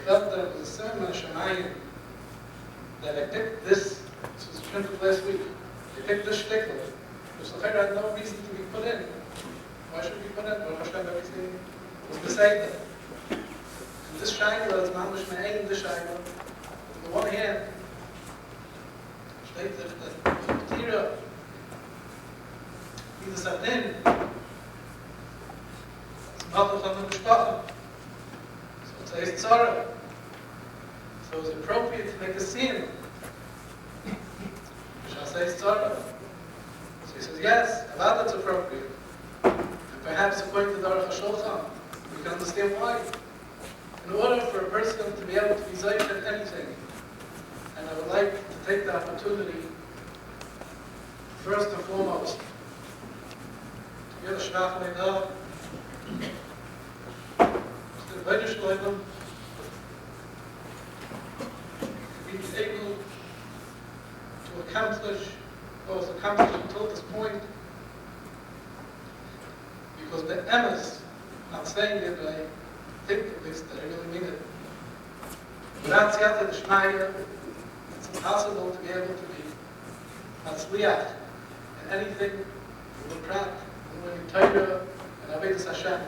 felt that it was a similar Shemayim, that I picked this was printed last week, I picked this shtickle, which the had no reason to be put in. Why should it be put in? Well, everything was beside it. And this shaila is mamish me'ayin the shaila. On the one hand, steht that Tira, wie das hat denn, das macht von der Sprache. So it's Tzara. So it's appropriate to make a scene. Shall say Tzara. So he says, yes, about that's appropriate. And perhaps according to the Aruch HaShulchan, we can understand why. In order for a person to be able to be zayich at anything, and I would like to take the opportunity, first and foremost, to get a shvach leidah, to the Vedish leidah, to be able to accomplish what was accomplished until this point, because the emes, I'm saying it, but I think at least that I really mean it. Without siyata d'shmaya, it's impossible to be able to be matzliach in anything in the prat, in Torah, and Avodas Hashem.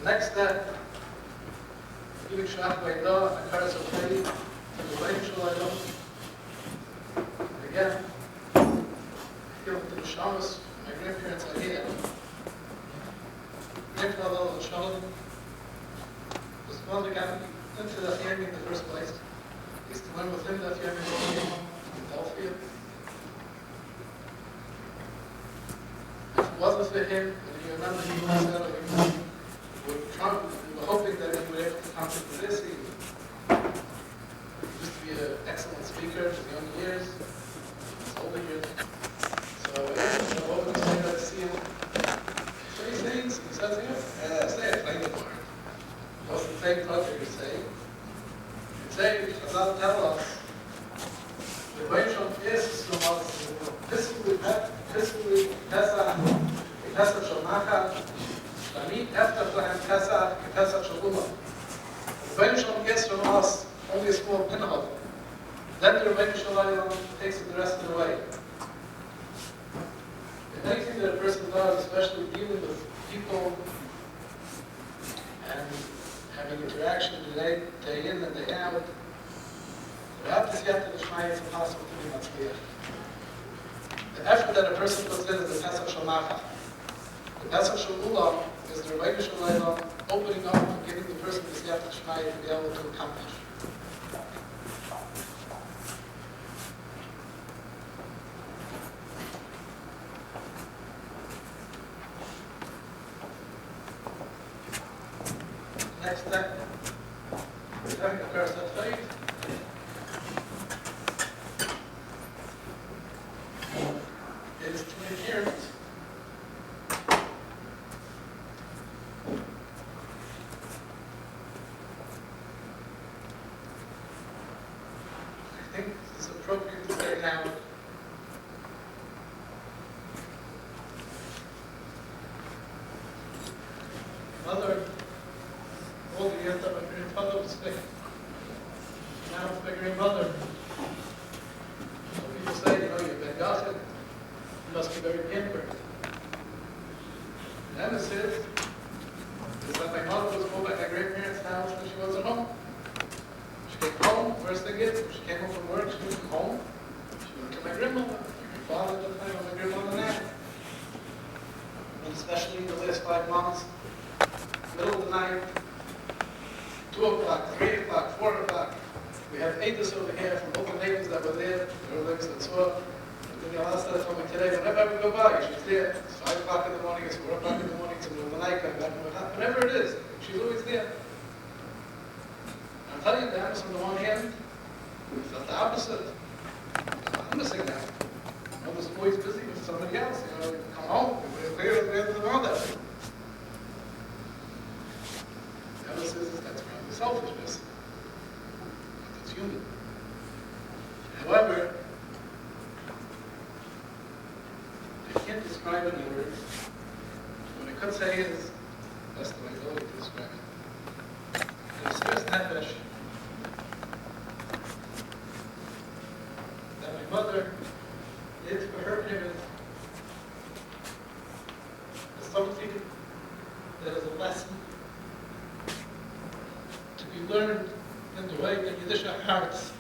The next step, giving shach b'edah and karas al-chayim to the Beit Shalom. Again, I feel that the Neshamas, my grandparents are here. Grandfather of Shalom was the one that got into the family in the first place. I used to learn with him that family in Philadelphia. If it wasn't for him, and you remember he was there, we were hoping that he would be able to come to this. He used to be an excellent speaker in his young years. Over here. So what would you say to סיום? So he sings, he says, yeah, say it, play the part. What's the same project you say? You say, Chazal tell us, the way from is from us, peacefully Pesach, Pesach shel Nachal, Shamit after Flahem Pesach, Pesach shel Ulah. The way from is from us, only a small pinhole. Then the Rebbeinu Shalom takes it the rest of the way. In anything that a person does, especially dealing with people and having interaction day in and day out, without this yata d'shmaya, it's impossible to be matzliach. The effort that a person puts in is the Pesach Shel Nachal. The Pesach Shel Ulah is the Rebbeinu Shalom opening up and giving the person this yata d'shmaya to be able to accomplish. Next step, having a person faith. It is to inherit. I think it's appropriate to say now. Mother. All the years that my grandfather was sick. Now it's my grandmother. So people say, you've been gossip. You must be very pampered. And the emes is that my mother was home at my grandparents' house when she wasn't home. She came home, first thing is, when she came home from work, she went home. She went to my grandmother. My father didn't play with my grandmother now. And especially in the last 5 months, middle of the night, 2 o'clock, 3 o'clock, 4 o'clock. We have Eidos over here from all the neighbors that were there, the neighbors that saw. And then the last told me today, whenever I would go by, she's there. It's 5 o'clock in the morning, it's 4 o'clock in the morning, it's the middle of the night, whatever it is, she's always there. I'm telling you, the emes on the one hand, we felt the opposite. I'm missing now. I was always busy with somebody else. Come home, we're the world that way. The emes says that's probably selfishness. It's human. However, describe it in words. What I could say is, that's the way I go to describe it. There's first nefesh that my mother did for her parents is something that is a lesson to be learned in the way that Yiddish hearts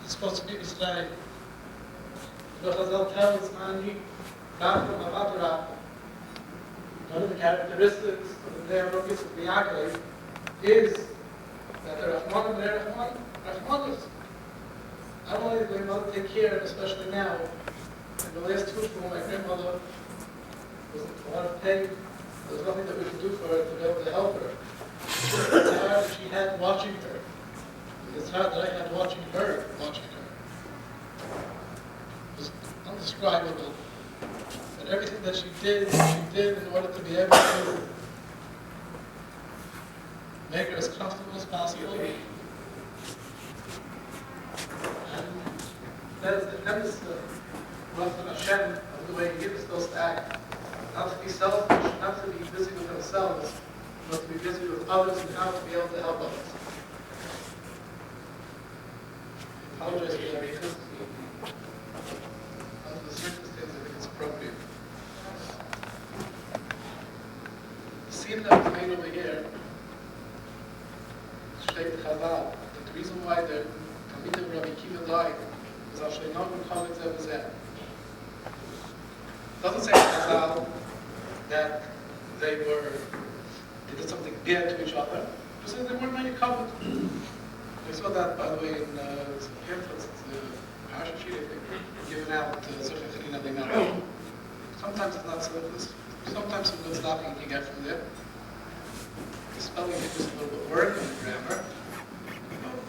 is supposed to be Israel. The Chazal tells Ani, Rachel Avadra, one of the characteristics of the Ne'arokis of Yaakov is that the Rahman and the Rahman is. Not only did my mother take care, especially now, in the last 2 for my grandmother was a lot of pain. There was nothing that we could do for her to be able to help her. The hard that she had watching her. It's hard that I had watching her. It was indescribable. But everything that she did in order to be able to make her as comfortable as possible. And that is the premise of Hashem, of the way He gives us those to act. Not to be selfish, not to be busy with themselves, but to be busy with others and how to be able to help others. I apologize for that because under the circumstances I think it's appropriate. The scene that was made over here, Shteit Chazal, that the reason why the Talmidei of Rabbi Kiva died was actually not when Kavod Zeh B'Zeh. It doesn't say in Chazal that they did something bad to each other. It says they weren't made Kavod. We saw that, by the way, in some pamphlets, the Parsha sheet, I think, given out Zechar Chanina Leimar. Sometimes it's not so good. Sometimes some good stuff you can get from there. The spelling is just a little bit work and the grammar,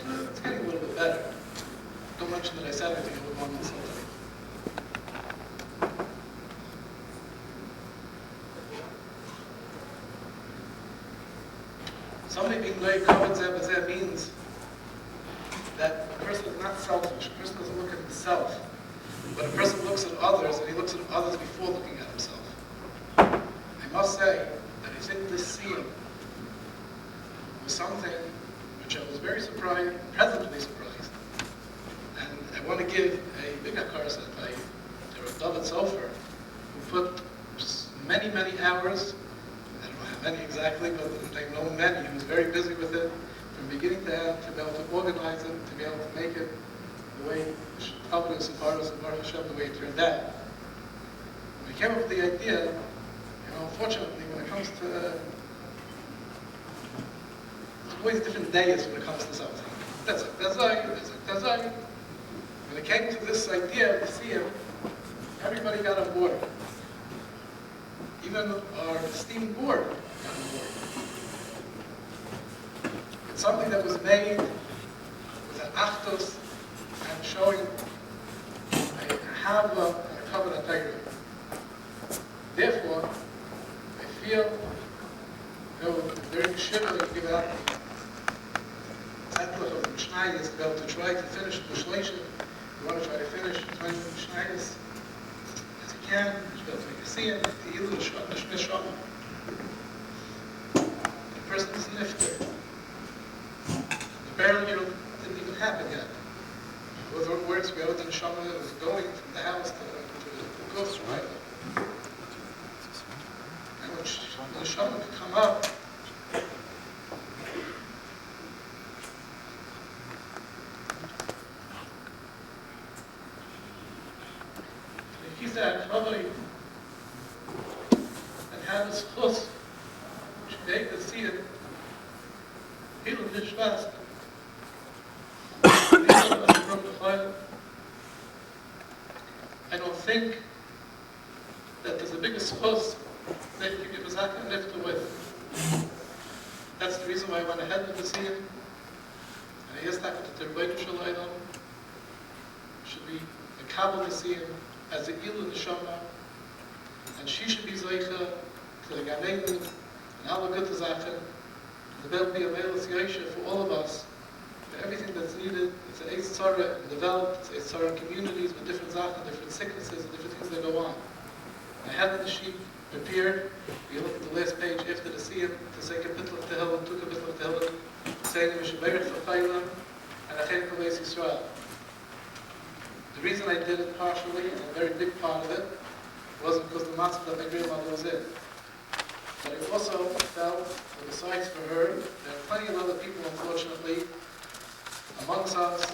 but it's getting a little bit better. Don't mention that I said anything, I would want to insult it. Somebody being very Kavod Zeh B'Zeh means that a person is not selfish. A person doesn't look at himself. But a person looks at others, and he looks at others before looking at himself. I must say that I think this scene was something which I was very surprised, pleasantly surprised. And I want to give a big akars by David Sofer, who put many, many hours, I don't know how many exactly, but I know many. He was very busy with it from beginning to end, to be able to organize it, to be able to make it the way Talmud and Baruch Hashem, the way it turned out. When we came up with the idea, unfortunately, when it comes to there's always different days when it comes to something. That's it. When it came to this idea of the סיום, everybody got on board. Even our esteemed board got on board. It's something that was made with an achtos and showing a hava and a covenant integrity. Therefore, I feel, during Shiva, we give out the template of Mishnayos to be able to try to finish the Shleishim. We want to try to finish as many Mishnayos as we can, to be able to make a סיום, the Ilu, the Shmisham. The person is nifter. The burial didn't even happen yet. With other words, we had the neshama that was going from the house to the ghost, right? And when the neshama could come up, he said, somebody that had this chus, which made the סיום, he was nishvast. I don't think that there's a bigger source that you can give us nifta with. That's the reason why I went ahead with the סיום. And I asked that the Rebbeinu Shalom should be a Kabbalah סיום as the Ilu Neshama, and she should be Zeicha to the Gan Eden and all the good Zachen. There will be a Ve'elas Yosha for all of us. Everything that's needed, it's an Eitz Tzara developed, it's Eitz Tzara communities with different Zachen, different sicknesses, and different things that go on. I had the sheet prepared. You look at the last page after the Siyum to say Kapitel of Tehillim, two Kapitel of Tehillim, saying Mishaberich V'chaylam and Achen Koleis Yisrael. The reason I did it partially, and a very big part of it, wasn't because the matzah that my grandmother was in. But I also felt that besides for her, there are plenty of other people, unfortunately, amongst us,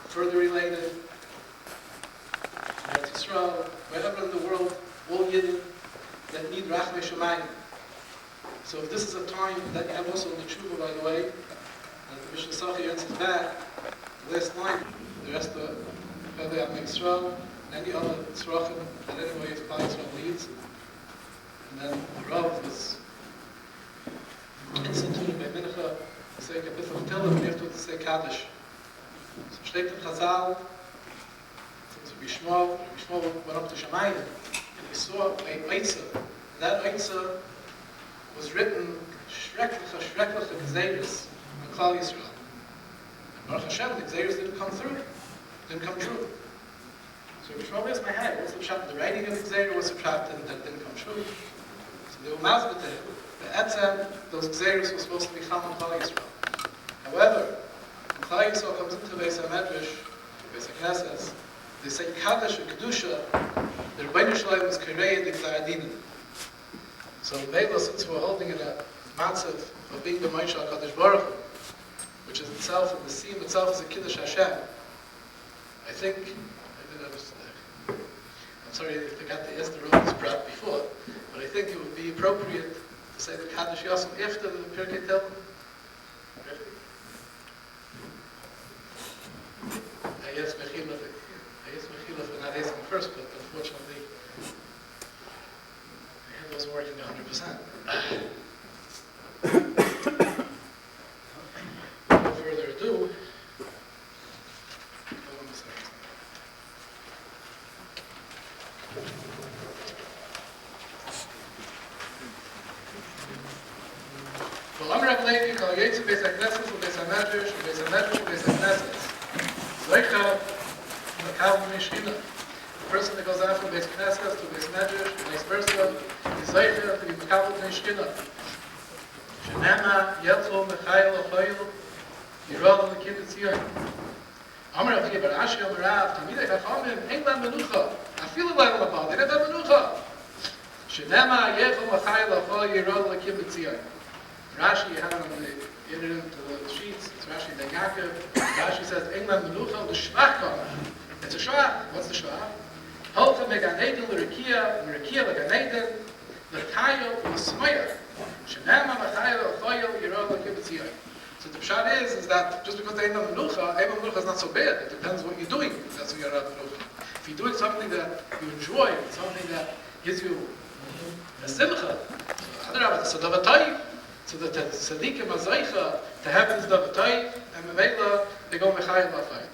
further related, in Israel, wherever in the world, all Yidden that need Rachmei Shamayim. So if this is a time that you have also in the Tshuva, by the way, that the Mishnah Sachi answers back, the last line, the rest of Pele Am Yisrael, any other tzrachim that anybody of Klal Yisrael needs. And then the Rav was instituted by Mincha to say Kapitel of Tehillim, and afterwards to say Kaddish. So steht in Chazal, so Bishmol went up to Shamayim, and he saw a Eitzah. And that Eitzah was written Shreklecha Gzeirus on Klal Yisrael. And Baruch Hashem, the Gzeirus didn't come true. So Bishmol asked my head, what's the pshat in the writing of the Gzeirus, what's the pshat that didn't come true? So they were mazbeteh. The Etzem, those Gzeirus were supposed to be Chal on Klal Yisrael. However, when Klal Yisrael comes into Beis HaMedrash, Beis HaKnesses, they say Kaddish and Kedusha, the Rebbeinu Shalom was Kirei and Diktaradinin. So Beila, since we're holding in a matzav of being the Moshe HaKadosh Baruch Hu, which is itself, and the Siyum itself is a Kiddush Hashem, I think, I'm sorry I forgot to ask the Roman's brought before, but I think it would be appropriate to say the Kaddish Yosem after the Pirkei Tehillim. I asked Mechila for not asking first, but unfortunately, my head wasn't working 100%. No further ado, Levi, Kol Yetzi Beis HaKnesses, Beis HaMedrash, Beis HaMedrash, Beis HaKnesses. Zoicha, Makav Mishkina. The person that goes out from Beis HaKnesses to Beis HaMedrash, vice versa, is Zoicha to be Makav Mishkina. Shenema, Yetzo, Mechayel, Ochoyel, Yirod, Lekim, Tziyon. Amar Avi, Barashi, Amar Rav, Tamidei Chachamim, Ein Lam Menucha. Afilu Lam Labal, they don't have Menucha. Shenema, Yetzo, Mechayel, Ochoyel, Yirod, Lekim, Tziyon. Rashi, you have it on the internet, the sheets, it's Rashi Ben Yaakov. Rashi says, England Menucha, the Shvach Kama. It's a Shvach. What's the Shvach? Holcha Meganeden, L'Rekia L'Ganeden, L'Chayo, L'Smoya. Shenema, L'Chayo, L'Choyel, Yirod, L'Kibbutziyon. So the pshat is that just because the England Menucha is not so bad. It depends what you're doing. That's what you're at Menucha. If you're doing something that you enjoy, something that gives you a simcha, so davatayim. So that the tzaddikim azaycha to heaven's davatayim, and memela they go mechayim lafayim.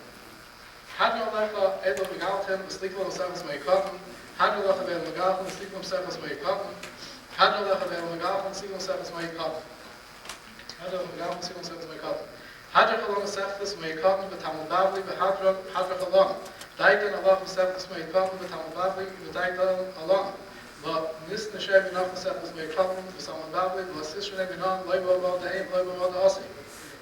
Hadro lecha edlo megalchem v'sliklo m'sevas me'ikatim. Hadro lecha ve'el megalchem v'sliklo m'sevas me'ikatim. Hadro lecha ve'el megalchem v'sliklo m'sevas me'ikatim. Hadro megalchem v'sliklo m'sevas me'ikatim. Hadro chalom m'sevas me'ikatim v'tamul bavli v'hadro chalom. Daitan Allah m'sevas me'ikatim v'tamul bavli v'daitan Allah. But this Neshem enough Mesef was made problem for someone badly, but Sister Nebinon, Labor about the aim, Labor about the Ossi.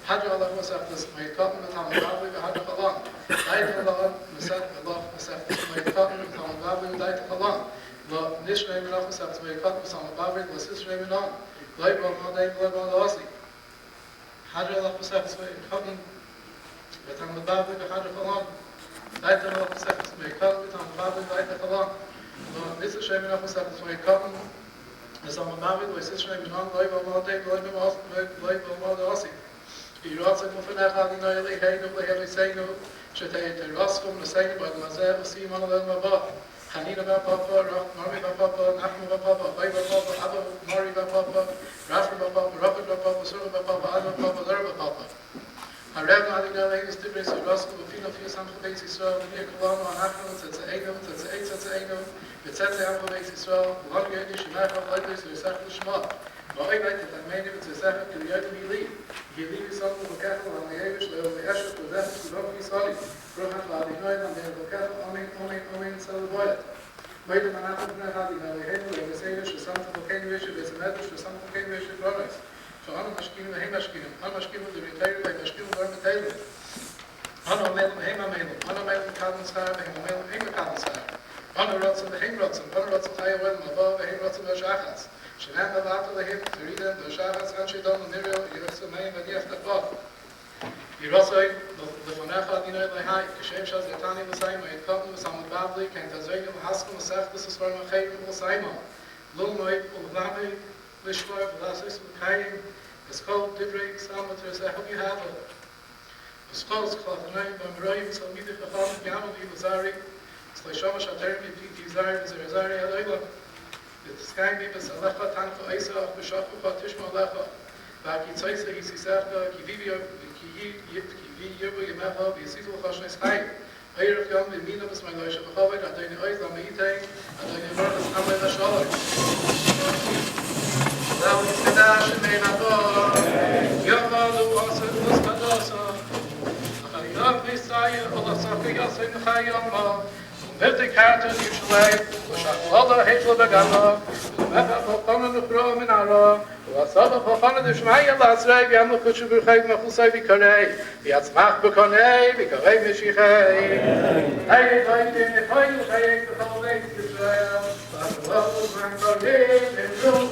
Hadra Allah Mesef was made problem with Haman badly, but Hadra Halan. Daita Allah Mesef was made problem with Haman badly, but Daita Halan. But Nishem enough Mesef was made problem with someone badly, but Sister Nebinon, Labor about the aim, Labor about the Ossi. Hadra Allah Mesef was made problem with Haman badly, but Hadra Halan. Daita Allah Mesef was made problem with Haman badly, but Daita Halan. This is Shem enough Mesef was made problem. As I'm a Mavid, with Sister Nebinon, Labor about the aim, Labor about the Ossi. Yirotza Mufanecha Adonai Eloheinu Le'Eloseinu Shetei Teraskum L'Seinu B'Admazeh U'Sim Analel Mabah Chanina B'Papa, Marmi B'Papa, Nachman B'Papa, Bay B'Papa, Abba Mari B'Papa, Rafa B'Papa, Rafa B'Papa, Surah B'Papa, Adon B'Papa, Ler B'Papa. Hareb Adonai Eloheinu Stibris Yirotza B'Fino Fiyas Ham Chavetz Yisrael V'Niyah Kolano Anachnu Tzatzeinu Tzatzeinu V'Tzatzei Ham Chavetz Yisrael V'Lam Yedi Shemecha V'Leitis V'Yisach L'Shema V'Oivait T'Tameni V'Tzesech V'Yod V'Yili Yili V'Sam V'Kechel V'Ameyevish Le'O V'Yeshet V'Def V'Dov V'Yisraeli Bruchat V'Adinoi V'Ameyev V'Kechel Amen Amen Amen Tzal V'Oyet Weil man nach und nach die Herren und die Seele schon samt von kein Wäsche, das Mädel schon samt von kein Wäsche Flores. So an Maschinen, Heimmaschinen, an Maschinen und die Teile, bei Maschinen und die Teile. An Mel, Heimamel, an Mel Kadenschar, Heimamel, Heimkadenschar. An Rotzen, Heimrotzen, an Rotzen Taiwan, aber Heimrotzen der Schachas. Schneiden der Warte dahin, Frieden der Schachas, Ranschidon und Nero, ihr wisst mein, die auf der Bauch. Die Rossoi, der von Echa, die neue Leihai, Geschäft, das Etani, das Heim, und kommt mit Samen Babli, kennt das Wegen, Hasken, das sagt, das ist vor allem Heim, und das Heim. Lulmoi, und Lami, Lishwar, das ist mit Kaim, es kommt, Dibrik, Samaters, I hope you have it. Es kommt, es kommt, nein, beim Roim, es kommt, wieder verfahren, Gammel, die Lazari, es leist schon, was hat er mit die Zari, die Zari, Aleila. Das Sky, bis Alecha, Tanko, Eisa, auf Beschafu, Tishma, Alecha. Baki Zeise, Hisi Sachta, Kivivio, Kivi Yemaha, Bisifu Khashnes Hai. Ayr of Yom, the Mina was my Loisha Bahavid, and then Ois, Lamite, and then Varnas Amay Nashalak. Thou is Kadash, and Menator, Yamalu, Asa, Muskadasa, Ayah, Messiah, Allah Safi, Yasin, Hayama, Milti Kata, Yushalay, Shahwala, Hechla Bagama, Meha, Pokana, Nukro, Minara. وصابه فخانه دشمعی لاسرای بیام خوش برخی مخصوصی بیکنی بیات مخ بکنی بیکاری مشیخی ای خیلی خیلی خیلی بخواهی بشایم وقت من کاری نمی‌رو